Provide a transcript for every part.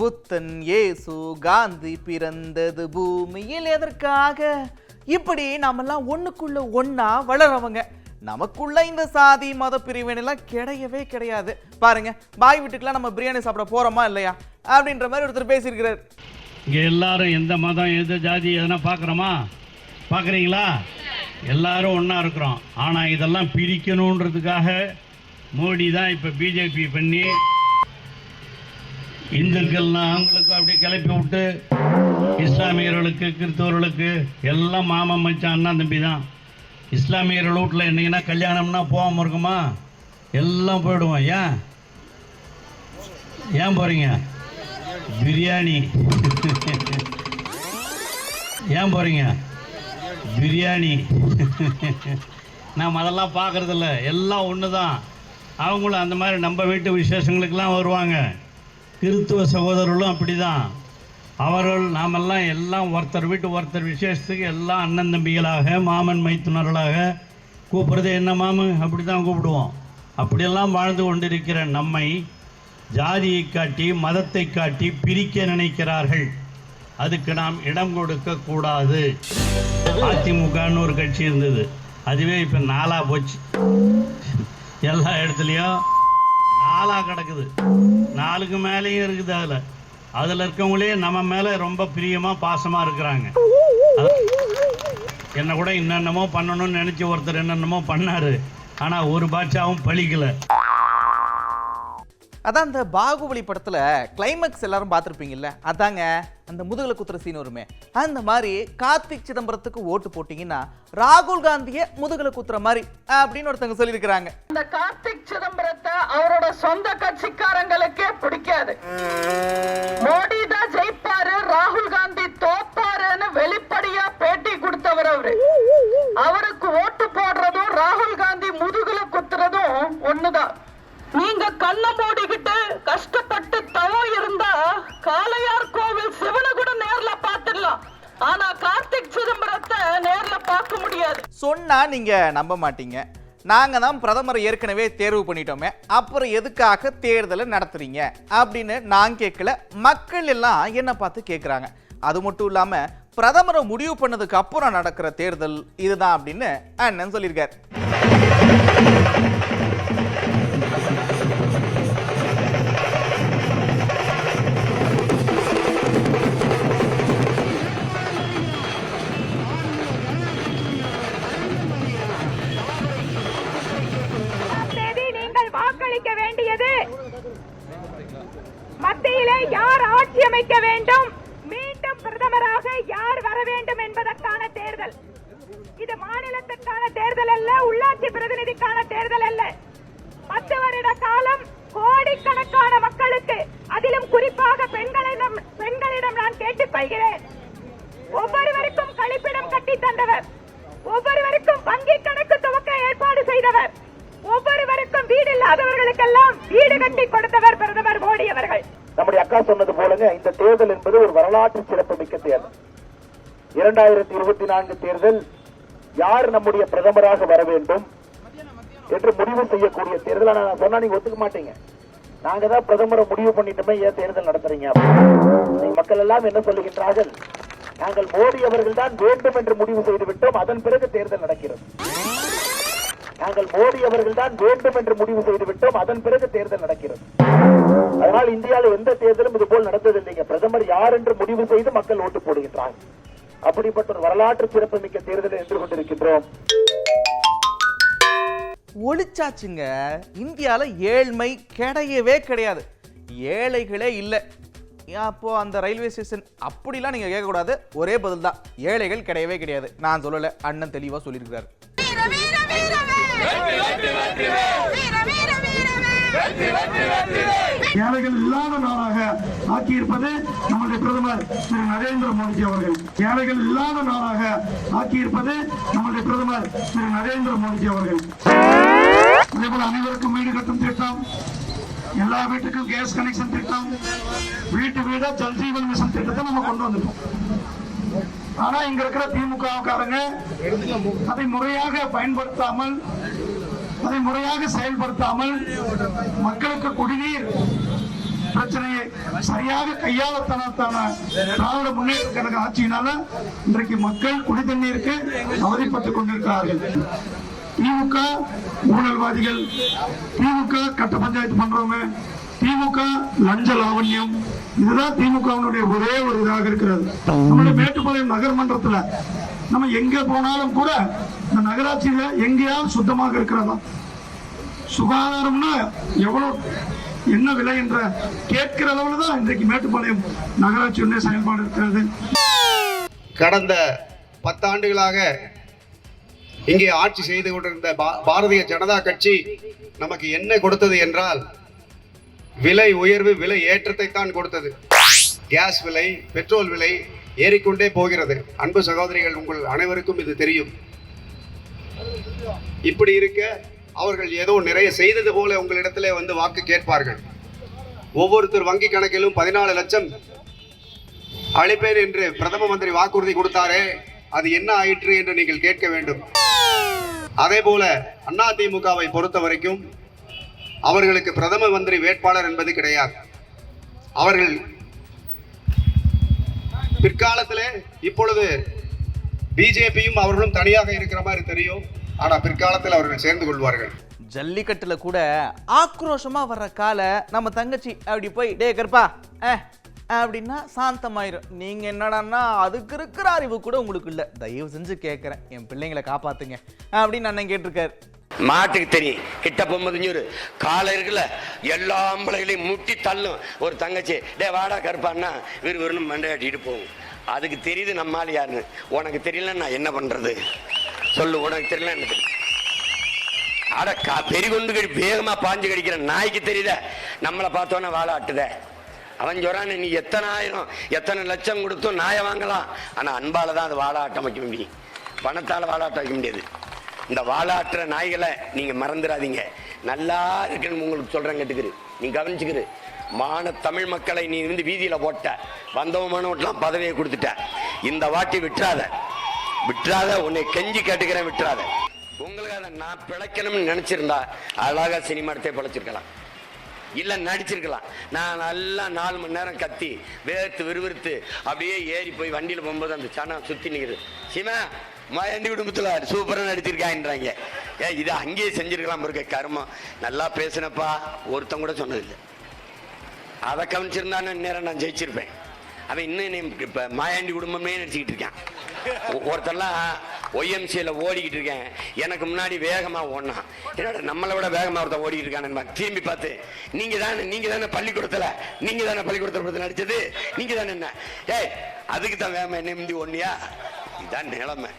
புத்தன், இயேசு, காந்தி பிறந்தது பூமியில் எதற்காக? இப்படி நாமெல்லாம் ஒண்ணுக்குள்ள ஒன்னா வளரவங்க. நமக்குள்ள இந்த சாதி மத பிரிவினெல்லாம் கிடையவே கிடையாது. பாருங்க, பாய் வீட்டுக்குலாம் நம்ம பிரியாணி சாப்பிட போறோமா இல்லையா அப்படின்ற மாதிரி ஒருத்தர் பேசியிருக்கிறார். இங்கே எல்லாரும் எந்த மதம் எந்த ஜாதி எதனா பார்க்குறோமா? பார்க்குறீங்களா? எல்லாரும் ஒன்றா இருக்கிறோம். ஆனால் இதெல்லாம் பிரிக்கணுன்றதுக்காக மோடி தான் இப்போ பிஜேபி பண்ணி இந்துக்கள்லாம் அவங்களுக்கு அப்படியே கிளப்பி விட்டு இஸ்லாமியர்களுக்கு கிறிஸ்தவர்களுக்கு எல்லாம் மாமன் மச்சான் அண்ணன் தம்பி தான். இஸ்லாமியர்கள் வீட்டில் என்னைக்குன்னா கல்யாணம்னா போகாமல் இருக்குமா? எல்லாம் போயிடுவோம். ஏன் போகிறீங்க? பிரியாணி. ஏன் போகிறீங்க? பிரியாணி. நாம் அதெல்லாம் பார்க்குறதில்ல. எல்லாம் ஒன்று தான். அவங்களும் அந்த மாதிரி நம்ம வீட்டு விசேஷங்களுக்கெல்லாம் வருவாங்க. கிறிஸ்துவ சகோதரர்களும் அப்படி தான். அவர்கள் நாமெல்லாம் எல்லாம் ஒருத்தர் வீட்டு ஒருத்தர் விசேஷத்துக்கு எல்லாம் அண்ணன் தம்பிகளாக மாமன் மைத்துனர்களாக கூப்பிட்றது என்ன மாமு அப்படி தான் கூப்பிடுவோம். அப்படியெல்லாம் வாழ்ந்து கொண்டிருக்கிற நம்மை ஜாதியை காட்டி மதத்தை காட்டி பிரிக்க நினைக்கிறார்கள். அதுக்கு நாம் இடம் கொடுக்க கூடாது. அதிமுகன்னு ஒரு கட்சி இருந்தது, அதுவே இப்போ 4 போச்சு. எல்லா இடத்துலையும் 4 கிடக்குது. 4க்கு மேலேயும் இருக்குது. அதில் இருக்கவங்களே நம்ம மேலே ரொம்ப பிரியமாக பாசமாக இருக்கிறாங்க. என்ன கூட என்னென்னமோ பண்ணணும்னு நினச்சி ஒருத்தர் என்னென்னமோ பண்ணார். ஆனால் ஒரு பாட்சாவும் பழிக்கலை. அதான் அந்த பாகுபலி படத்துல கிளைமேக்ஸ் எல்லாரும் பார்த்துருப்பீங்கல்ல, அதாங்க அந்த முதுகுல குத்துற சீன் வருமே. அந்த மாதிரி கார்த்திக் சிதம்பரத்துக்கு ஓட்டு போட்டீங்கன்னா ராகுல் காந்தியை முதுகுல குத்துற மாதிரி அப்படின்னு ஒருத்தங்க சொல்லியிருக்கிறாங்க. இந்த கார்த்திக் சிதம்பரத்தை அவரோட சொந்த கட்சிக்காரங்களுக்கே பிடிக்காது. மோடி தான் ஜெயிப்பாரு, ராகுல் காந்தி தோப்பாருன்னு வெளிப்படையா பேட்டி கொடுத்தவர் அவரு. அவருக்கு ஓட்டு போடுறதும் ராகுல் காந்தி முதுகுல குத்துறதும் ஒண்ணுதான். நீங்க கண்ண மூடிக்கிட்டு கஷ்டப்பட்டு தவம் இருந்தா காளையார் கோவில் சிவனை கூட நேர்ல பாத்துடலாம். ஆனா கார்த்திக் சிதம்பரத்தை நேர்ல பார்க்க முடியாது. சொன்னா நீங்க நம்ப மாட்டீங்க. நாங்க தான் பிரதமரை ஏற்கனவே தேர்வு பண்ணிட்டோமே, அப்புறம் எதுக்காக தேர்தலை நடத்துறீங்க அப்படின்னு நான் கேட்கல, மக்கள் எல்லாம் என்ன பார்த்து கேட்குறாங்க. அது மட்டும் இல்லாம பிரதமரை முடிவு பண்ணதுக்கு அப்புறம் நடக்கிற தேர்தல் இதுதான் அப்படின்னு அண்ணன் சொல்லியிருக்காரு. வேண்டியது மத்தியிலே யார் ஆட்சி அமைக்க வேண்டும், மீண்டும் பிரதமராக யார் வர வேண்டும் என்பதற்கான தேர்தல். இது மாநிலத்திற்கான தேர்தல் அல்ல, உள்ளாட்சி பிரதிநிதிக்கான தேர்தல் அல்ல. 10 வருட காலம் கோடிக்கணக்கான மக்களுக்கு, அதிலும் குறிப்பாக பெண்களிடம் நான் கேட்டுக்கொள்கிறேன். ஒவ்வொருவருக்கும் கழிப்பிடம் கட்டி தந்தவர், ஒவ்வொருவருக்கும் வங்கி கணக்கு துவக்க ஏற்பாடு செய்தவர், ஒவ்வொருவருக்கும் வீடு இல்லாதவர்களுக்கெல்லாம் வீடு கட்டி கொடுத்தவர் பிரதமர் மோடி அவர்கள். நம்முடைய அக்கா சொன்னது போலங்க, இந்த தேர்தல் என்பது ஒரு வரலாற்று சிறப்புமிக்க தேர்தல். 2024 தேர்தல் யார் நம்முடைய பிரதமராக வர வேண்டும் என்று முடிவு செய்யக்கூடிய தேர்தல். நான் சொன்னா நீங்க ஒத்துக்க மாட்டீங்க. நாங்க தான் பிரதமரை முடிவு பண்ணிட்டோமே, ஏன் தேர்தல் நடத்துறீங்க? மக்கள் எல்லாம் என்ன சொல்லுகின்றார்கள்? நாங்கள் மோடி அவர்கள் தான் வேண்டும் என்று முடிவு செய்து விட்டோம், அதன் பிறகு தேர்தல் நடக்கிறது. நாங்கள் மோடி அவர்கள் தான் வேண்டும் என்று முடிவு செய்து விட்டோம், அதன் பிறகு தேர்தல் நடக்கிறது. அதனால் இந்தியாவில் எந்த தேர்தலும் இது போல் நடந்தது இல்லைங்க. பிரதமர் யார் என்று முடிவு செய்து மக்கள் ஓட்டு போடுகின்றார்கள். அப்படிப்பட்ட ஒரு வரலாற்று சிறப்புமிக்க தேர்தலை நின்று கொண்டிருக்கின்றோம். ஒளிச்சாச்சுங்க. இந்தியால ஏழ்மை கிடையவே கிடையாது, ஏழைகளே இல்லை. அப்போ அந்த ரயில்வே ஸ்டேஷன் அப்படிலாம் நீங்க கேட்கக்கூடாது. ஒரே பதில் தான், ஏழைகள் கிடையவே கிடையாது. நான் சொல்லல, அண்ணன் தெளிவா சொல்லியிருக்கிறார். ஏழைகள் இல்லாத நாடாக ஆக்கியிருப்பது நம்முடைய பிரதமர் திரு நரேந்திர மோடி அவர்கள். ஏழைகள் இல்லாத நாடாக ஆக்கியிருப்பது நம்முடைய பிரதமர் திரு நரேந்திர மோடி அவர்கள். அதேபோல அனைவருக்கும் வீடு கட்டும் திட்டம், எல்லா வீட்டுக்கும் கேஸ் கனெக்ஷன் திட்டம், வீட்டு வீடா ஜல் ஜீவன் மிஷன் திட்டத்தை நம்ம கொண்டு வந்துட்டோம். ஆனா இங்க இருக்கிற திமுக காரங்க அதை முறையாக பயன்படுத்தாமல் அதை முறையாக செயல்படுத்தாமல் மக்களுக்கு குடிநீர் பிரச்சனையை சரியாக கையாளத்தனத்தான திராவிட முன்னேற்ற கழக ஆட்சியினால இன்றைக்கு மக்கள் குடி தண்ணீருக்கு அவதிப்பட்டுக் கொண்டிருக்கிறார்கள். திமுக ஊழல்வாதிகள், திமுக கட்ட பஞ்சாயத்து பண்றவங்க, திமுக லஞ்ச லாவண்யம், இதுதான் திமுகவினுடைய ஒரே ஒரு இதாக இருக்கிறது. நம்முடைய மேட்டுப்பாளையம் நகர்மன்றத்துல நம்ம எங்க போனாலும் கூட இந்த நகராட்சியில எங்கேயாவது சுத்தமாக இருக்கிறதா, சுகாதாரம்னா எவ்வளவு என்ன விலை என்ற கேட்கிற அளவுல தான் இன்றைக்கு மேட்டுப்பாளையம் நகராட்சியுடைய செயல்பாடு இருக்கிறது. கடந்த 10 ஆண்டுகளாக இங்கே ஆட்சி செய்து கொண்டிருந்த பாரதிய ஜனதா கட்சி நமக்கு என்ன கொடுத்தது என்றால் விலை உயர்வு, விலை ஏற்றத்தை தான் கொடுத்தது. கேஸ் விலை, பெட்ரோல் விலை ஏறிக்கொண்டே போகிறது. அன்பு சகோதரிகள், உங்கள் அனைவருக்கும் இது தெரியும். இப்படி இருக்க அவர்கள் ஏதோ நிறைய செய்தது போல உங்களிடத்திலே வந்து வாக்கு கேட்பார்கள். ஒவ்வொருத்தர் வங்கி கணக்கிலும் 14 லட்சம் அளிப்பேன் என்று பிரதம மந்திரி வாக்குறுதி கொடுத்தாரே, அது என்ன ஆயிற்று என்று நீங்கள் கேட்க வேண்டும். அதே போல அதிமுகவை பொறுத்த வரைக்கும் அவர்களுக்கு பிரதம மந்திரி வேட்பாளர் என்பது கிடையாது. அவர்கள் பிற்காலத்திலே இப்பொழுது பிஜேபியும் அவர்களும் தனியாக இருக்கிற மாதிரி தெரியும். ஆனா பிற்காலத்தில் அவர்கள் சேர்ந்து கொள்வார்கள். ஜல்லிக்கட்டுல கூட ஆக்ரோஷமா வர்ற கால நம்ம தங்கச்சி அப்படி போய் டே கருப்பா அப்படின்னா சாந்தமாயிரும். நீங்க என்னடான்னா அதுக்கு இருக்கிற அறிவு கூட உங்களுக்கு இல்ல. தயவு செஞ்சு கேட்கறேன், என் பிள்ளைங்களை காப்பாத்துங்க அப்படின்னு அண்ணன் கேட்டிருக்காரு. மாட்டுக்கு தெரியும், கிட்ட போகும்போது காலை இருக்குல்ல, எல்லா ஆம்பளைகளையும் முட்டி தள்ளும் ஒரு தங்கச்சி. டே வாடா கருப்பான்னா விறுவிறுன்னு மண்டை ஆட்டிட்டு போகும். அதுக்கு தெரியுது நம்மால் யாருன்னு. உனக்கு தெரியல நான் என்ன பண்றது சொல்லு, உனக்கு தெரியல என்ன தெரியும். அட பெரி கொண்டு வேகமா பாஞ்சு கடிக்கிற நாய்க்கு தெரியுத நம்மளை பார்த்தோன்னா வாழை ஆட்டுத. அவன் சொல்றான், நீ எத்தனை ஆயிரம் எத்தனை லட்சம் கொடுத்தும் நாயை வாங்கலாம், ஆனா அன்பால தான் அது வாழாட்டம் வைக்க முடியும், பணத்தால வாழாட்டம் வைக்க முடியாது. இந்த வாழாட்டுற நாய்களை நீங்க மறந்துடாதீங்க. நல்லா இருக்குன்னு உங்களுக்கு சொல்றேன், கேட்டுக்கிரு, நீ கவனிச்சுக்கிரு. தமிழ் மக்களை நீ வந்து வீதியில போட்ட, வந்தவமானவற்றெல்லாம் பதவியை கொடுத்துட்ட. இந்த வாட்டி விட்டுறாத, உன்னை கெஞ்சி கேட்டுக்கிறேன், விட்டுறாத. உங்களுக்கு அதை நான் பிழைக்கணும்னு நினைச்சிருந்தா அழகா சினிமா எடுத்தே பிழைச்சிருக்கலாம், இல்ல நடிச்சிருக்கலாம். நான் நல்லா 4 மணி நேரம் கத்தி வேர்த்து விறுவிறுத்து அப்படியே ஏறி போய் வண்டியில போகும்போது அந்த சனம் சுத்தி நிற்குது. சிமா மாயாண்டி குடும்பத்துல சூப்பரா நடிச்சிருக்கான்றாங்க. இது அங்கேயே செஞ்சிருக்கலாம் இருக்க கர்மம். நல்லா பேசினப்பா ஒருத்தன் கூட சொன்னதில்லை. அதை கவனிச்சிருந்தான்னு நேரம் நான் ஜெயிச்சிருப்பேன். அவன் இன்னும் இப்ப மாயாண்டி குடும்பமே நடிச்சுக்கிட்டு இருக்கான். ஒருத்தெல்லாம் ஒய்எம்சியில ஓடிக்கிட்டு இருக்கேன், எனக்கு முன்னாடி வேகமா ஓடினான். என்னோட நம்மளை விட வேகமா ஒருத்தன் ஓடிக்கிட்டு இருக்கான். திரும்பி பார்த்து, நீங்க தானே பள்ளிக்கூடத்துல நடிச்சது, நீங்க தானே என்ன, அதுக்கு தான் வேகமா என்ன முந்தி ஒன்னியா. இதுதான் நிலைமை.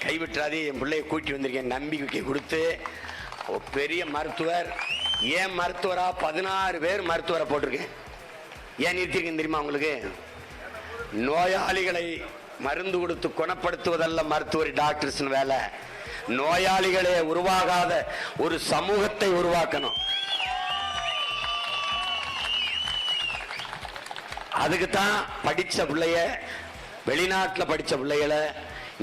கைவிட்டுறாதே. என் பிள்ளைய கூட்டி வந்திருக்கேன், நம்பிக்கை கொடுத்து. பெரிய மருத்துவர், ஏன் மருத்துவரா 16 பேர் மருத்துவரை போட்டிருக்கேன். ஏன் நிறுத்திருக்கேன் தெரியுமா உங்களுக்கு? நோயாளிகளை மருந்து கொடுத்து குணப்படுத்துவதல்ல மருத்துவர் டாக்டர்ஸ் வேலை. நோயாளிகளே உருவாகாத ஒரு சமூகத்தை உருவாக்கணும். அதுக்குத்தான் படிச்ச பிள்ளைய, வெளிநாட்டுல படிச்ச பிள்ளைகளை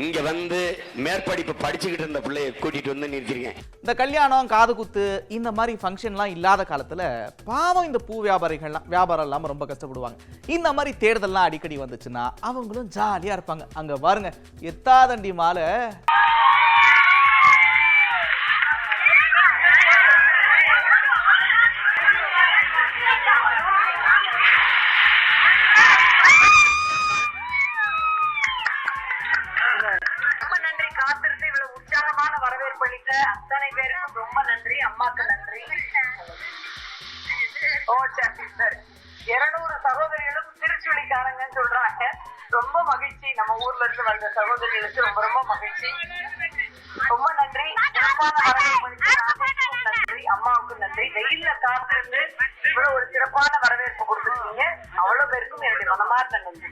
இங்க வந்து மேற்படிப்பு படிச்சுக்கிட்டு இருந்த பிள்ளைய கூட்டிட்டு வந்து நிறுத்திருக்கேன். இந்த கல்யாணம், காது குத்து, இந்த மாதிரி ஃபங்க்ஷன்லாம் இல்லாத காலத்துல பாவம் இந்த பூ வியாபாரம் இல்லாம ரொம்ப கஷ்டப்படுவாங்க. இந்த மாதிரி தேர்தல்லாம் அடிக்கடி வந்துச்சுன்னா அவங்களும் ஜாலியா இருப்பாங்க. அங்க பாருங்க, எத்தாதண்டி மாலை அத்தனை பேருக்கும் ரொம்ப நன்றி. அம்மாக்கு நன்றி. 200 சகோதரிகளும் திருச்சுழிக்காரங்கன்னு சொல்றாங்க. ரொம்ப மகிழ்ச்சி. நம்ம ஊர்ல இருந்து வந்த சகோதரிகளுக்கு ரொம்ப ரொம்ப மகிழ்ச்சி. ரொம்ப நன்றி. சிறப்பான வரவேற்பு நன்றி. அம்மாவுக்கு நன்றி. வெயில்ல காத்திருந்து இவ்வளவு ஒரு சிறப்பான வரவேற்பு கொடுத்துருக்கீங்க. அவ்வளவு பேருக்கும் என்னுடைய மனமார்ந்த நன்றி.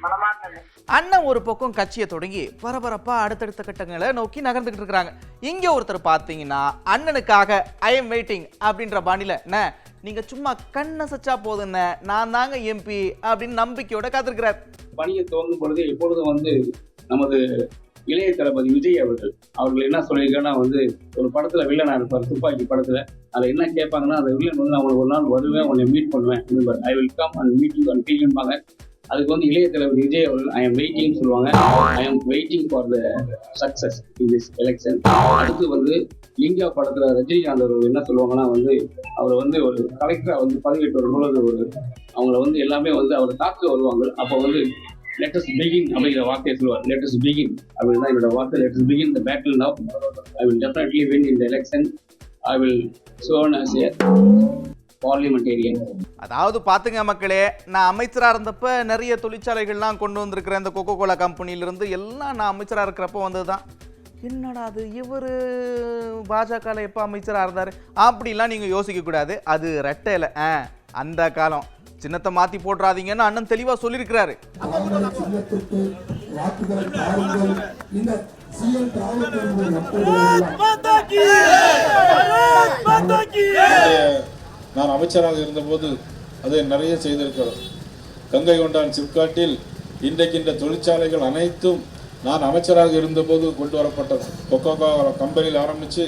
அண்ணன் ஒரு பக்கம் கட்சியை தொடங்கி பரபரப்பா அடுத்தடுத்த கட்டங்களை நோக்கி நகர்ந்துகிட்டு இருக்கிறாங்க. இங்க ஒருத்தர் பாத்தீங்கன்னா அண்ணனுக்காக ஐ எம் வெயிட்டிங் அப்படின்ற பாணியில, நீங்க சும்மா கண்ணை சச்சா போதும், நான் தாங்க எம்பி அப்படின்னு நம்பிக்கையோட காத்திருக்கிறார். பணியை துவங்கும் பொழுது எப்பொழுதும் வந்து நமது இளைய தளபதி விஜய் அவர்கள் என்ன சொல்லியிருக்காங்கன்னா வந்து ஒரு படத்துல வில்லனா இருப்பார், துப்பாக்கி படத்துல. அதை என்ன கேட்பாங்கன்னா, அந்த வில்லன் வந்து அவங்களுக்கு ஒரு நாள் வருவேன், உன்னை மீட் பண்ணுவேன், I will come and meet you and ஃபீல்பாங்க. அதுக்கு வந்து இளைய தளபதி விஜய் அவர்கள் ஐ எம் வெயிட்டிங் சொல்லுவாங்க. I am waiting for the success in this election. அடுத்து வந்து லிங்கா படத்துல ரஜினிகாந்த் அவர்கள் என்ன சொல்லுவாங்கன்னா வந்து அவரை வந்து ஒரு கலெக்டரா வந்து பதவியேற்று வரும்பொழுது அவங்கள வந்து எல்லாமே வந்து அவரை தாக்க வருவாங்க. அப்போ வந்து let us begin அப்படிங்கிற வார்த்தையை சொல்லுவார். let us begin அப்படின்னா என்னோட வார்த்தை. let us begin the battle now. I will definitely win in the election. I will shown as a parliamentarian. அதாவது பாத்துங்க மக்களே, நான் அமைச்சரா இருந்தப்ப நிறைய தொழிற்சாலைகள்லாம் கொண்டு வந்திருக்கிறேன். இந்த கோகோ கோலா கம்பெனியிலிருந்து எல்லாம் நான் அமைச்சரா இருக்கிறப்ப வந்ததுதான். என்னடா அது இவர் பாஜகவில் எப்போ அமைச்சராக இருந்தார் அப்படிலாம் நீங்கள் யோசிக்கக்கூடாது. அது ரெட்டையில் அந்த காலம். சின்னத்தை மாற்றி போட்டுறாதீங்கன்னு அண்ணன் தெளிவாக சொல்லியிருக்கிறாரு. நான் அமைச்சராக இருந்தபோது அதை நிறைய செய்திருக்கிறோம். கங்கை கொண்டான் சிப்காட்டில் இன்றைக்கு இந்த தொழிற்சாலைகள் அனைத்தும் நான் அமைச்சராக இருந்தபோது கொண்டு வரப்பட்டது. கொக்கோ கோலா கம்பெனியில் ஆரம்பித்து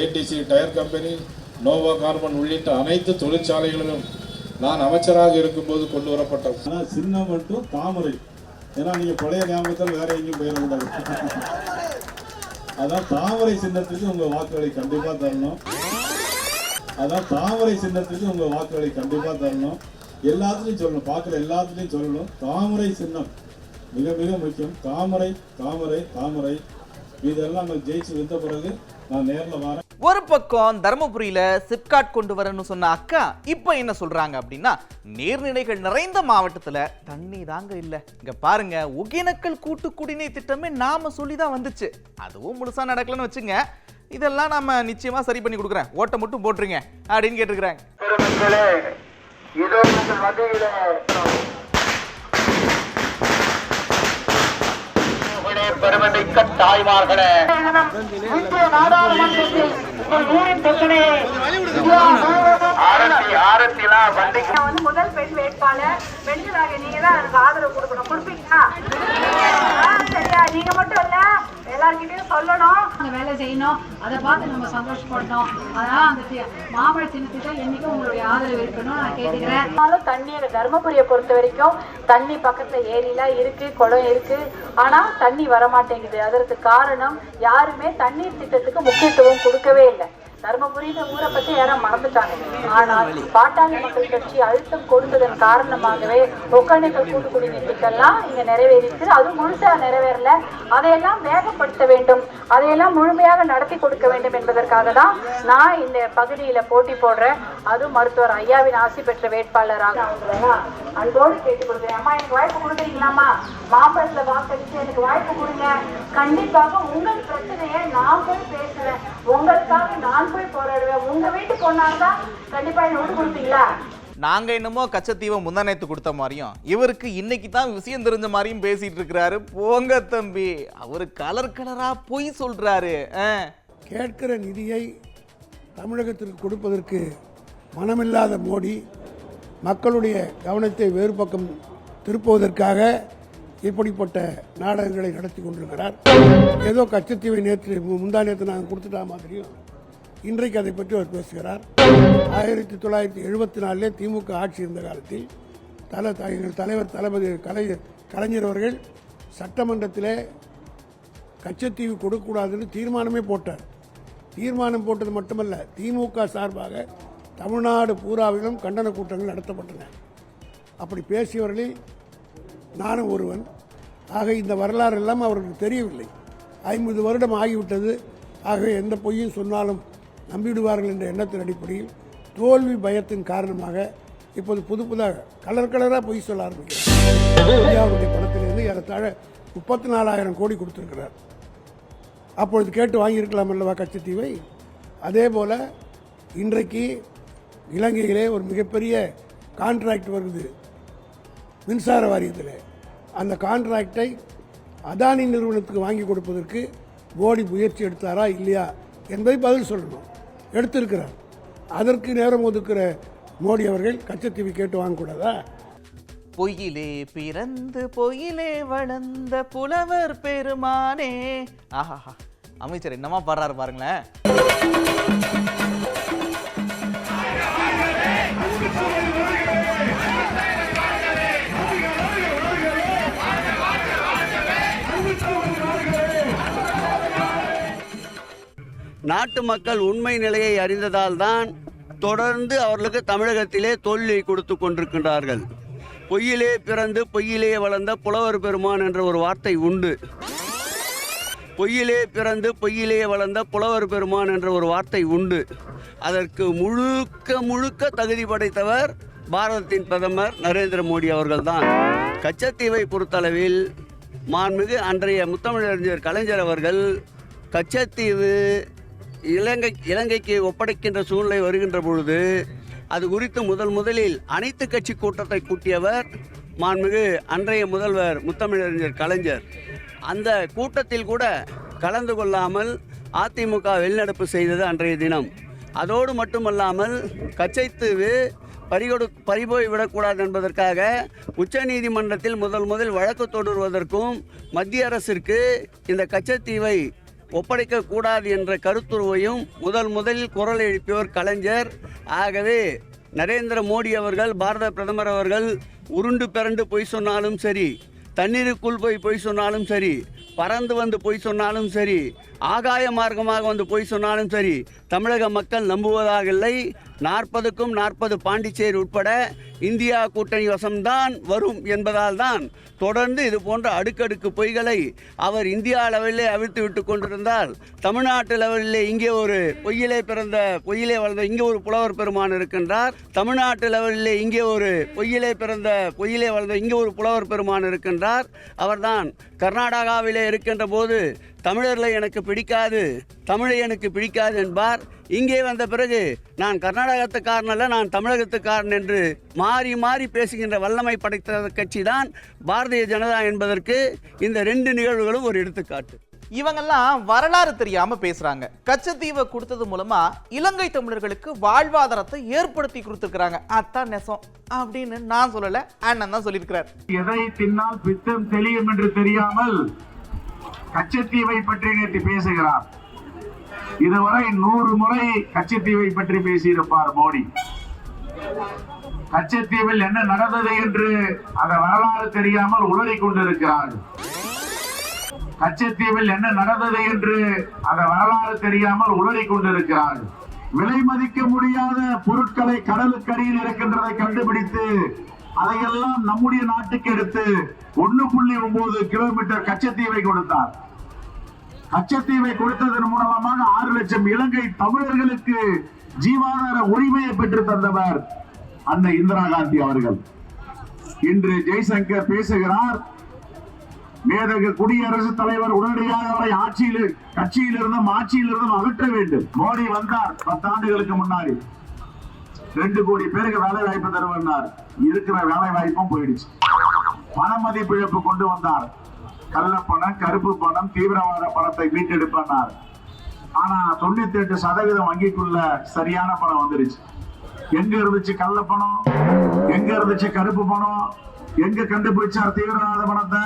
ATC tyre company, Nova carbon உள்ளிட்ட அனைத்து தொழிற்சாலைகளிலும் நான் அமைச்சராக இருக்கும்போது கொண்டு வரப்பட்டது. ஆனால் சின்னம் மட்டும் தாமரை. ஏன்னா நீங்கள் பழைய ஞாபகத்தில் வேற எங்கேயும் போயிடக்கூடாது. அதான் தாமரை சின்னத்துக்கு உங்கள் வாக்குகளை கண்டிப்பாக தரணும். எல்லாத்துலேயும் சொல்லணும், பார்க்குற எல்லாத்துலேயும் சொல்லணும். தாமரை சின்னம் மிக மிக முக்கியம். தாமரை தாமரை தாமரை. இதெல்லாம் நம்ம ஜெயிச்சு வந்த பிறகு நான் நேரில் வரேன். ஒரு பக்கம் தருமபுரியில சிப்காட் கொண்டு வரேன்னு சொன்ன அக்கா இப்ப என்ன சொல்றாங்க அப்படின்னா, நீர்நிலைகள் நிறைந்த மாவட்டத்துல தண்ணி தாங்க இல்ல. இங்க பாருங்க, ஒகேனக்கல் கூட்டு குடிநீர் திட்டமே நாம சொல்லிதான் வந்துச்சு. அதுவும் முழுசா நடக்கலன்னு வச்சுங்க. இதெல்லாம் நாம நிச்சயமா சரி பண்ணி கொடுக்குறேன், ஓட்ட மட்டும் போட்டுருங்க அப்படின்னு கேட்டுருக்காங்க. பெருமைமிக்க தாய்மார்களே, முதல் பெண் வேட்பாளர் பெண்களாக நீங்க தான் எனக்கு ஆதரவு கொடுக்கணும். கொடுப்பீங்களா? சரியா? நீங்க மட்டும் இல்ல, எல்லார்கிட்டையும் சொல்லணும், அந்த வேலை செய்யணும். அதை பார்த்து நம்ம சந்தோஷப்படணும். அதான் அந்த மாம்பழ சின்னத்துக்கு என்னைக்கும் உங்களுடைய ஆதரவு இருக்கணும் நான் கேட்டுக்கிறேன். தண்ணீர் தருமபுரியை பொறுத்த வரைக்கும் தண்ணி பக்கத்துல ஏரிலாம் இருக்கு, குளம் இருக்கு, ஆனா தண்ணி வரமாட்டேங்குது. அதற்கு காரணம் யாருமே தண்ணீர் திட்டத்துக்கு முக்கியத்துவம் கொடுக்கவே இல்லை. தருமபுரி ஊரை பத்தி யாரும் மறந்துட்டாங்க. ஆனால் பாட்டாளி மக்கள் கட்சி அழுத்தம் கொடுத்ததன் காரணமாகவே ஒகேனக்கல் கூட்டு குடிநீர் திட்டம்லாம் இங்க நிறைவேறிச்சு. அது முழுசா நிறைவேறல. அதையெல்லாம் வேகப்படுத்த வேண்டும், அதையெல்லாம் முழுமையாக நடத்தி கொடுக்க வேண்டும் என்பதற்காக தான் நான் இந்த பகுதியில போட்டி போடுறேன். அதுவும் மருத்துவர் ஐயாவின் ஆசி பெற்ற வேட்பாளராக அன்போடு கேட்டுக் கொடுக்குறேன். அம்மா, எனக்கு வாய்ப்பு கொடுக்குறீங்களாம்மா? மாம்பழத்துல வாக்களிச்சு எனக்கு வாய்ப்பு கொடுங்க. கண்டிப்பாக உங்கள் பிரச்சனையை நான் போய் பேசுறேன், உங்களுக்காக நான் போய் போராடுவேன். உங்க வீட்டு பொண்ணாதான் கண்டிப்பா என்ன விட்டு கொடுப்பீங்களா? நாங்க என்னமோ கச்சத்தீவை முந்தானேத்து கொடுத்த மாதிரியும் இவருக்கு இன்னைக்கு தான் விஷயம் தெரிஞ்ச மாதிரியும் பேசிட்டு இருக்கிறாரு. போங்க தம்பி, அவரு கலர் கலரா பொய் சொல்றாரு. கேட்கிற நிதியை தமிழகத்திற்கு கொடுப்பதற்கு மனமில்லாத மோடி மக்களுடைய கவனத்தை வேறு பக்கம் திருப்புவதற்காக இப்படிப்பட்ட நாடகங்களை நடத்தி கொண்டிருக்கிறார். ஏதோ கச்சத்தீவை நேற்று முந்தானேத்து நாங்கள் கொடுத்துட்டா மாதிரியும் இன்றைக்கு அதை பற்றி அவர் பேசுகிறார். 1974 திமுக ஆட்சி இருந்த காலத்தில் தலைவர் தளபதி கலைஞர் அவர்கள் சட்டமன்றத்தில் கச்சத்தீவு கொடுக்கக்கூடாதுன்னு தீர்மானமே போட்டார். தீர்மானம் போட்டது மட்டுமல்ல, திமுக சார்பாக தமிழ்நாடு பூராவிலும் கண்டன கூட்டங்கள் நடத்தப்பட்டன. அப்படி பேசியவர்களில் நானும் ஒருவன். ஆக இந்த வரலாறு எல்லாம் அவர்களுக்கு தெரியவில்லை. 50 வருடம் ஆகிவிட்டது. ஆகவே எந்த பொய்யும் சொன்னாலும் நம்பிவிடுவார்கள் என்ற எண்ணத்தின் அடிப்படையில் தோல்வி பயத்தின் காரணமாக இப்போது புதுதாக கலராக பொய் சொல்ல ஆரம்பிக்கிறார். இந்தியாவுடைய பணத்திலிருந்து ஏறத்தாழ 34,000 கோடி கொடுத்திருக்கிறார். அப்பொழுது கேட்டு வாங்கியிருக்கலாம் அல்லவா கச்சத்தீவை? அதே போல இன்றைக்கு இலங்கையிலே ஒரு மிகப்பெரிய கான்ட்ராக்ட் வருது மின்சார வாரியத்தில். அந்த கான்ட்ராக்டை அதானி நிறுவனத்துக்கு வாங்கி கொடுப்பதற்கு மோடி முயற்சி எடுத்தாரா இல்லையா என்பதை பதில் சொல்லணும். எடுத்திருக்கிறார். அதற்கு நேரம் ஒதுக்குற மோடி அவர்கள் கச்சத்தீவை கேட்டு வாங்கக்கூடாதா? பொய்யிலே பிறந்து பொய்யிலே வளர்ந்த புலவர் பெருமானே. ஆஹா, அமைச்சர் என்னமா பாடுறாரு பாருங்களேன். நாட்டு மக்கள் உண்மை நிலையை அறிந்ததால் தான் தொடர்ந்து அவர்களுக்கு தமிழகத்திலே தோல்வியை கொடுத்து கொண்டிருக்கின்றார்கள். பொய்யிலே பிறந்து பொய்யிலே வளர்ந்த புலவர் பெருமான் என்ற ஒரு வார்த்தை உண்டு. பொய்யிலே பிறந்து பொய்யிலே வளர்ந்த புலவர் பெருமான் என்ற ஒரு வார்த்தை உண்டு. அதற்கு முழுக்க தகுதி படைத்தவர் பாரதத்தின் பிரதமர் நரேந்திர மோடி அவர்கள்தான். கச்சத்தீவை பொறுத்தளவில் மாண்புமிகு அன்றைய முத்தமிழறிஞர் கலைஞர் அவர்கள் கச்சத்தீவு இலங்கைக்கு ஒப்படைக்கின்ற சூழ்நிலை வருகின்ற பொழுது அது குறித்து முதலில் அனைத்து கட்சி கூட்டத்தை கூட்டியவர் மாண்புமிகு அன்றைய முதல்வர் முத்தமிழறிஞர் கலைஞர். அந்த கூட்டத்தில் கூட கலந்து கொள்ளாமல் அதிமுக வெளிநடப்பு செய்தது அன்றைய தினம். அதோடு மட்டுமல்லாமல் கச்சத்தீவு பறிபோய் விடக்கூடாது என்பதற்காக உச்சநீதிமன்றத்தில் முதல் வழக்கு தொடர்வதற்கும் மத்திய அரசிற்கு இந்த கச்சத்தீவை ஒப்படைக்க கூடாது என்ற கருத்துருவையும் முதலில் குரல் எழுப்பியவர் கலைஞர். ஆகவே நரேந்திர மோடி அவர்கள், பாரத பிரதமர் அவர்கள் உருண்டு பிறண்டு பொய் சொன்னாலும் சரி, தண்ணீருக்குள் போய் பொய் சொன்னாலும் சரி, பறந்து வந்து பொய் சொன்னாலும் சரி, ஆகாய மார்க்கமாக வந்து பொய் சொன்னாலும் சரி, தமிழக மக்கள் நம்புவதாக இல்லை. 40க்கும் 40 பாண்டிச்சேரி உட்பட இந்தியா கூட்டணி வசம்தான் வரும் என்பதால் தான் தொடர்ந்து இது போன்ற அடுக்கடுக்கு பொய்களை அவர் இந்தியா லெவலிலே அவிழ்த்து விட்டு கொண்டிருந்தால், தமிழ்நாட்டு லெவலிலே இங்கே ஒரு பொய்யிலே வளர்ந்த இங்கே ஒரு புலவர் பெருமான் இருக்கின்றார். தமிழ்நாட்டு லெவலிலே இங்கே ஒரு பொய்யிலே வளர்ந்த இங்கே ஒரு புலவர் பெருமான் இருக்கின்றார். அவர்தான் கர்நாடகாவிலே இருக்கின்ற போது தமிழர்களை எனக்கு பிடிக்காது, தமிழை எனக்கு பிடிக்காது என்பார். இங்கே வந்த பிறகு நான் கர்நாடகத்துக்காரன் அல்ல, நான் தமிழகத்துக்காரன் என்று மாறி பேசுகின்ற வல்லமை படைத்த கட்சி தான் பாரதிய ஜனதா என்பதற்கு இந்த 2 நிகழ்வுகளும் ஒரு எடுத்துக்காட்டு. இவங்கெல்லாம் வரலாறு தெரியாம பேசுறாங்க. கச்சத்தீவை கொடுத்தது மூலமா இலங்கை தமிழர்களுக்கு வாழ்வாதாரத்தை ஏற்படுத்தி கொடுத்துருக்காங்க, அதான் நெசம் அப்படின்னு நான் சொல்லல, அண்ணன் தான் சொல்லியிருக்கிறார். எதை தின்னால் பித்தம் தெளியும் என்று தெரியாமல் கச்சத்தீவை பற்றி நேற்று பேசுகிறார். இதுவரை 100 முறை கச்சத்தீவை பற்றி பேசியிருப்பார் மோடி. கச்சத்தீவில் என்ன நடந்தது என்று அந்த வரலாறு தெரியாமல் உளறிக் கொண்டிருக்கிறார்கள். கச்சத்தீவில் என்ன நடந்தது என்று அந்த வரலாறு தெரியாமல் உளறிக் கொண்டிருக்கிறார்கள். விலை மதிக்க முடியாத பொருட்களை கடலுக்கடியில் இருக்கின்றதை கண்டுபிடித்து அதையெல்லாம் நம்முடைய நாட்டுக்கு எடுத்து 1.9 கிலோமீட்டர் கச்சத்தீவை கொடுத்தார். கச்சத்தீவை கொடுத்ததன் மூலமாக 6 லட்சம் இலங்கை தமிழர்களுக்கு ஜீவாதார உரிமையை பெற்று தந்தவர் அன்னை இந்திரா காந்தி அவர்கள். இன்று ஜெய்சங்கர் பேசுகிறார், மேதகு குடியரசுத் தலைவர் உடனடியாக அவரை கட்சியிலிருந்தும் அகற்ற வேண்டும். மோடி வந்தார் 10 ஆண்டுகளுக்கு முன்னாடி 2 கோடி பேருக்கு வேலை வாய்ப்பு தருவன்னார். இருக்கிற வேலை வாய்ப்பும் போயிடுச்சு. பண மதிப்பிழப்பு கொண்டு வந்தார். கள்ளப்பணம், கருப்பு பணம், தீவிரவாத பணத்தை மீட்டெடுப்பார். ஆனா 98% வங்கிக்குள்ள சரியான பணம் வந்துருச்சு. எங்க இருந்துச்சு கள்ள பணம், எங்க இருந்துச்சு கருப்பு பணம், எங்க கண்டுபிடிச்சார் தீவிரவாத பணத்தை,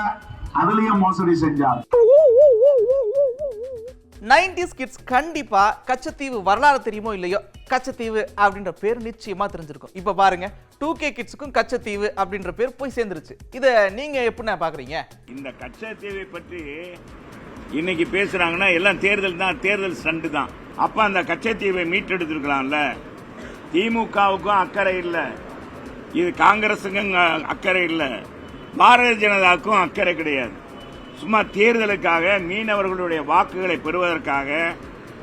அதுலயும் மோசடி செஞ்சார். 90s கிட்ஸ் கண்டிப்பா கச்சத்தீவு வரலாறு தெரியுமோ இல்லையோ, கச்சத்தீவு அப்படின்ற பேர் நிச்சயமா தெரிஞ்சிருக்கும். இப்ப பாருங்க 2K கிட்ஸுக்கும் கச்சத்தீவு அப்படின்ற பேர் போய் சேர்ந்துருச்சு. இதை நீங்க எப்படி பாக்குறீங்க? இந்த கச்சத்தீவை பற்றி இன்னைக்கு பேசுறாங்கன்னா எல்லாம் தேர்தல் ஸ்டண்ட் தான். அப்ப அந்த கச்சத்தீவை மீட்டெடுத்திருக்கலாம்ல. திமுகவுக்கும் அக்கறை இல்லை, இது காங்கிரஸுக்கும் அக்கறை இல்லை, பாரதிய ஜனதாவுக்கும் அக்கறை கிடையாது. சும்மா தேர்தலுக்காக மீனவர்களுடைய வாக்குகளை பெறுவதற்காக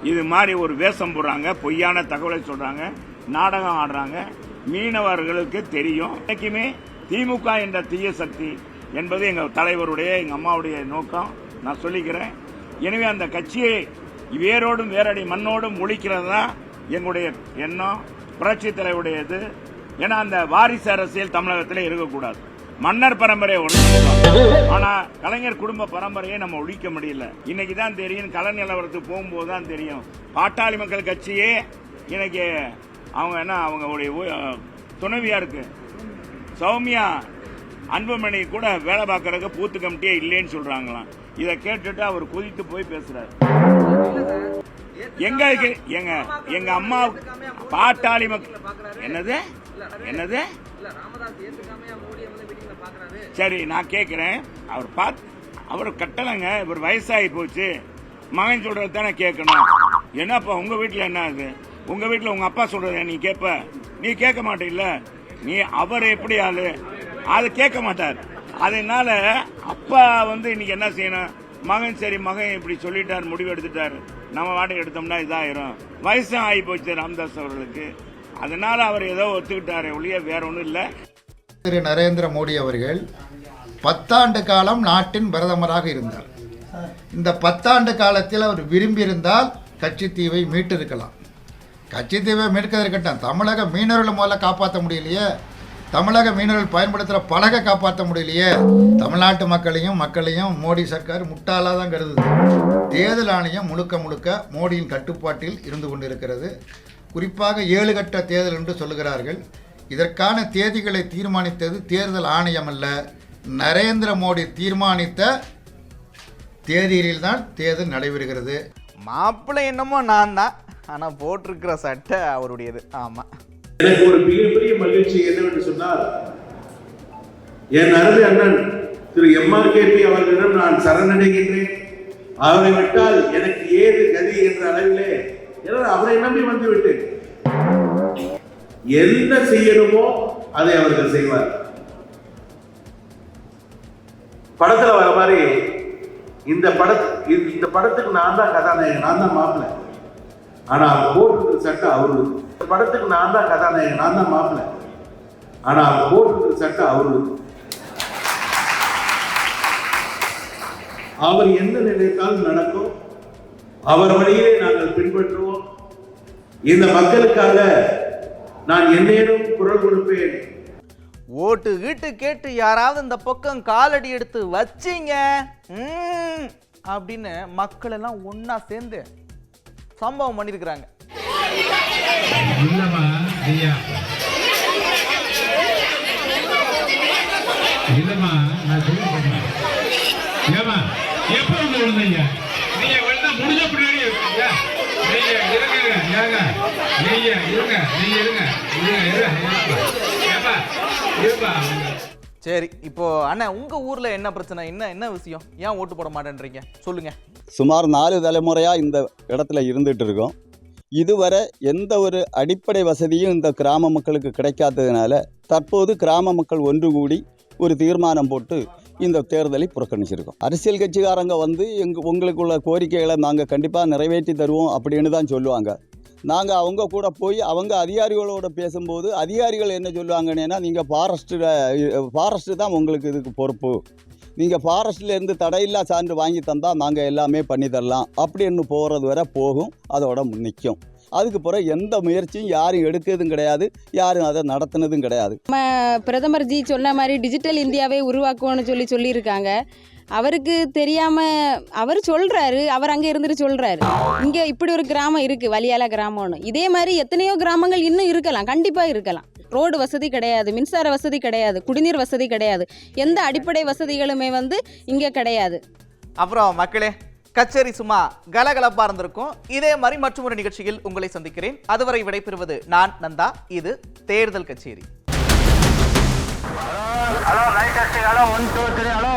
இது மாதிரி ஒரு வேஷம் போடுறாங்க, பொய்யான தகவலை சொல்றாங்க, நாடகம் ஆடுறாங்க. மீனவர்களுக்கு தெரியும் இன்னைக்குமே திமுக என்ற தீய சக்தி என்பது எங்கள் தலைவருடைய, எங்கள் அம்மாவுடைய நோக்கம். நான் சொல்லிக்கிறேன். எனவே அந்த கட்சியை வேரோடும் வேரடி மண்ணோடும் ஒழிக்கிறது தான் எங்களுடைய எண்ணம், புரட்சி தலைவருடையது. ஏன்னா அந்த வாரிசு அரசியல் தமிழகத்தில் இருக்கக்கூடாது. மன்னர் பரம்பரையை ஒழிச்சிருக்கோம், ஆனா கலைஞர் குடும்ப பரம்பரையை நம்ம ஒழிக்க முடியல. இன்னைக்கு தான் தெரியும், கள நிலவரத்துக்கு போகும்போது தான் தெரியும். பாட்டாளி மக்கள் கட்சியே இன்னைக்கு அவங்களுடைய துணைவியா இருக்கு சௌமியா அன்புமணி கூட வேலை பார்க்கறதுக்கு பூத்து கமிட்டியே இல்லைன்னு சொல்றாங்களாம். இதை கேட்டுட்டு அவர் கொதித்து போய் பேசுறாரு. எங்க அம்மா பாட்டாளி மக்கள் என்னது சரி நான் கேட்கிறேன். அவர் கட்டலைங்க, இவர் வயசாகி போச்சு, மகன் சொல்றது தானே கேட்கணும். என்னப்பா உங்க வீட்டுல என்ன ஆகுது? உங்க வீட்டுல உங்க அப்பா சொல்றத நீ கேட்ப? நீ கேட்க மாட்டீல்ல. நீ அவர் எப்படி ஆளு அதை கேட்க மாட்டார். அதனால அப்பா இன்னைக்கு என்ன செய்யணும்? மகன் இப்படி சொல்லிட்டார், முடிவு எடுத்துட்டாரு, நம்ம வாடகை எடுத்தோம்னா இதாயிரும். வயசும் ஆகி போச்சு ராமதாஸ் அவர்களுக்கு. அதனால அவர் ஏதோ ஒத்துக்கிட்டாரு ஒழிய வேற ஒன்றும் இல்லை. திரு நரேந்திர மோடி அவர்கள் 10 ஆண்டு காலம் நாட்டின் பிரதமராக இருந்தார். இந்த 10 ஆண்டு காலத்தில் அவர் விரும்பியிருந்தால் கட்சித்தீவை மீட்டிருக்கலாம். கட்சித்தீவை மீட்கிறதுக்கட்டும் தமிழக மீனவர்களை முதல்ல காப்பாற்ற முடியலையே, தமிழக மீனவர்கள் பயன்படுத்துகிற பலகை காப்பாற்ற முடியலையே. தமிழ்நாட்டு மக்களையும் மோடி சர்க்கார் முட்டாளாக தான் கருதுது. தேர்தல் ஆணையம் முழுக்க மோடியின் கட்டுப்பாட்டில் இருந்து கொண்டிருக்கிறது. குறிப்பாக 7 கட்ட தேர்தல் என்று சொல்லுகிறார்கள். இதற்கான தேதிகளை தீர்மானித்தது தேர்தல் ஆணையம் அல்ல, நரேந்திர மோடி தீர்மானித்த தேதியில்தான் தேர்தல் நடைபெறுகிறது. மாப்பிள்ளை என்னமோ நான் தான், ஆனால் போட்டிருக்கிற சட்டை அவருடையது. ஆமாம். எனக்கு ஒரு மிகப்பெரிய மகிழ்ச்சி என்னவென்று சொன்னால், என் அருமை அண்ணன் திரு MRKP அவர்களிடம் நான் சரணடைகின்றேன். அவரை விட்டால் எனக்கு ஏது கதி என்ற அளவிலே அவரை நம்பி வந்துவிட்டேன். என்ன செய்யணுமோ அதை அவர்கள் செய்வார். படத்துல வர மாதிரி இந்த படத்துக்கு நான் தான் கதாநாயகன், நான் தான் மாப்பிள்ளை. ஆனா அவர் போட்டிருக்கிற சட்டம் அவரு. படத்துக்கு நான் தான் கதாநாயகன், நான் தான் மாப்பிள்ளை. ஆனா அவர் போட்டிருக்கிற சட்டம் அவரு. அவர் என்ன நினைத்தாலும் நடக்கும். அவர் வழியே நாங்கள் பின்பற்றுவோம். இந்த மக்களுக்காக நான் என்னேனும் குரல் கொடுப்பேன். ஓட்டு வீட்டு கேட்டு யாராவது இந்த பக்கம் காலடி எடுத்து வச்சிங்க அப்படின்னு மக்கள் எல்லாம் ஒன்னா சேர்ந்து சம்பவம் பண்ணிருக்கிறாங்க. சரி, இப்போ அண்ணா உங்க ஊர்ல என்ன பிரச்சனை, என்ன விஷயம், ஏன் ஓட்டு போட மாட்டேன்றீங்க சொல்லுங்க. சுமார் 4 தலைமுறையா இந்த இடத்துல இருந்துட்டு இருக்கோம். இதுவரை எந்த ஒரு அடிப்படை வசதியும் இந்த கிராம மக்களுக்கு கிடைக்காததுனால தற்போது கிராம மக்கள் ஒன்று கூடி ஒரு தீர்மானம் போட்டு இந்த தேர்தலை புறக்கணிச்சிருக்கோம். அரசியல் கட்சிக்காரங்க உங்களுக்குள்ள கோரிக்கைகளை நாங்கள் கண்டிப்பாக நிறைவேற்றி தருவோம் அப்படின்னு தான் சொல்லுவாங்க. நாங்கள் அவங்க கூட போய் அவங்க அதிகாரிகளோட பேசும்போது அதிகாரிகள் என்ன சொல்லுவாங்கன்னா, நீங்கள் ஃபாரஸ்ட்டு தான் உங்களுக்கு இதுக்கு பொறுப்பு, நீங்கள் ஃபாரஸ்ட்லேருந்து தடையில்லா சான்று வாங்கி தந்தால் நாங்கள் எல்லாமே பண்ணி தரலாம் அப்படின்னு போகிறது வரை போகும், அதோட நிற்கும். அதுக்கு பிறகு எந்த முயற்சியும் யாரும் எடுக்கிறதும் கிடையாது, யாரும் அதை நடத்தினதும் கிடையாது. நம்ம பிரதமர் ஜி சொன்ன மாதிரி டிஜிட்டல் இந்தியாவை உருவாக்குவோன்னு சொல்லியிருக்காங்க. அவருக்கு தெரியாமல் அவர் சொல்கிறாரு, அவர் அங்கே இருந்துட்டு சொல்கிறாரு. இங்கே இப்படி ஒரு கிராமம் இருக்குது, வலியால கிராமம்னு. இதே மாதிரி எத்தனையோ கிராமங்கள் இன்னும் இருக்கலாம், கண்டிப்பாக இருக்கலாம். ரோடு வசதி கிடையாது, மின்சார வசதி கிடையாது, குடிநீர் வசதி கிடையாது, எந்த அடிப்படை வசதிகளுமே இங்கே கிடையாது. அப்புறம் மக்களே, கச்சேரி சும்மா கலகலப்பா இருந்திருக்கும். இதே மாதிரி மற்றொரு நிகழ்ச்சியில் உங்களை சந்திக்கிறேன். அதுவரை விடைபெறுவது நான் நந்தா. இது தேர்தல் கச்சேரி. Hello, right hello, 1 2 3 hello.